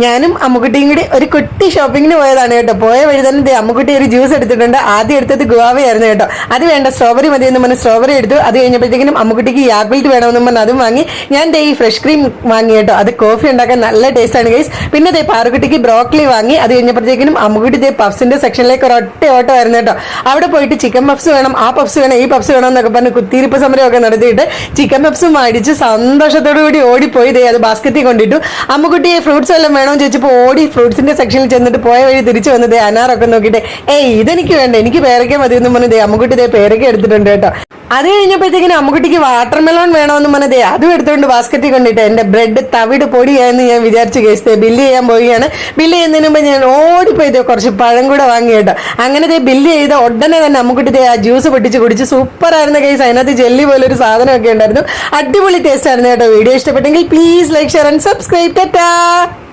ഞാനും അമ്മുക്കുട്ടിയും കൂടി ഒരു കുട്ടി ഷോപ്പിങ്ങിന് പോയതാണ് കേട്ടോ. പോയ വഴി തന്നെ അമ്മുക്കുട്ടി ഒരു ജ്യൂസ് എടുത്തിട്ടുണ്ട്. ആദ്യം എടുത്തത് ഗുവാവയായിരുന്നു കേട്ടോ. അത് വേണ്ട, സ്ട്രോബെറി മതി എന്ന് പറഞ്ഞ് സ്ട്രോബെറി എടുത്തു. അത് കഴിഞ്ഞപ്പോഴത്തേക്കും അമ്മുക്കുട്ടിക്ക് യാപ്പിൾട്ട് വേണമെന്ന് പറഞ്ഞ് അതും വാങ്ങി. ഞാൻ ഈ ഫ്രഷ് ക്രീം വാങ്ങി കേട്ടോ. അത് കോഫി ഉണ്ടാക്കാൻ നല്ല ടേസ്റ്റ് ആണ് ഗൈസ്. പിന്നെ പാറുക്കുട്ടിക്ക് ബ്രോക്കലി വാങ്ങി. അത് കഴിഞ്ഞപ്പോഴത്തേക്കും അമ്മുക്കുട്ടി പഫ്സിന്റെ സെക്ഷനിലേക്ക് ഒരു ഒറ്റ ഓട്ടമായിരുന്നു കേട്ടോ. അവിടെ പോയിട്ട് ചിക്കൻ പഫ്സ് വേണം, ആ പഫ്സ് വേണം, ഈ പഫ്സ് വേണം എന്നൊക്കെ പറഞ്ഞ് കുത്തിയിരിപ്പ് സമരമൊക്കെ നടത്തിയിട്ട് ചിക്കൻ പഫ്സും അടിച്ച് സന്തോഷത്തോടു കൂടി ഓടിപ്പോയി. അത് ബാസ്ക്കറ്റിൽ കൊണ്ടിട്ടു. അമ്മുക്കുട്ടിയെ ഫ്രൂട്ട്സ് എല്ലാം വേണമെന്ന് ചോദിച്ചപ്പോൾ ഓടി ഫ്രൂട്ട്സിന്റെ സെക്ഷനിൽ ചെന്നിട്ട് പോയ വഴി തിരിച്ചു വന്നത് അനാറൊക്കെ നോക്കിയിട്ട് ഇതെനിക്ക് വേണ്ട, എനിക്ക് പേരയ്ക്ക മതി എന്ന് പറഞ്ഞത് അമ്മുക്കുട്ടി പേരയ്ക്ക എടുത്തിട്ടുണ്ട് കേട്ടോ. അത് കഴിഞ്ഞപ്പോഴത്തേക്കിനും അമ്മുക്കുട്ടിക്ക് വാട്ടർ മെലോൺ വേണമെന്ന് പറഞ്ഞതേ അതും എടുത്തുകൊണ്ട് ബാസ്ക്കറ്റിൽ കൊണ്ടിട്ട് എന്റെ ബ്രെഡ് തവിട് പൊടിയായെന്ന് ഞാൻ വിചാരിച്ചു കേസ് ബില്ല് ചെയ്യാൻ പോവുകയാണ്. ബില്ല് ചെയ്യുന്നതിന് മുമ്പ് ഞാൻ ഓടിപ്പോയി കുറച്ച് പഴം കൂടെ വാങ്ങി കേട്ടോ. അങ്ങനെ ബില്ല് ചെയ്ത ഉടനെ തന്നെ അമ്മുക്കുട്ടി ആ ജ്യൂസ് പൊട്ടിച്ച് കുടിച്ച് സൂപ്പർ ആയിരുന്ന കേസ്. അതിനകത്ത് ജെല്ലി പോലെ ഒരു സാധനമൊക്കെ ഉണ്ടായിരുന്നു. അടിപൊളി ടേസ്റ്റ് ആയിരുന്നു കേട്ടോ. വീഡിയോ ഇഷ്ടപ്പെട്ടെങ്കിൽ please like share and subscribe. Tata.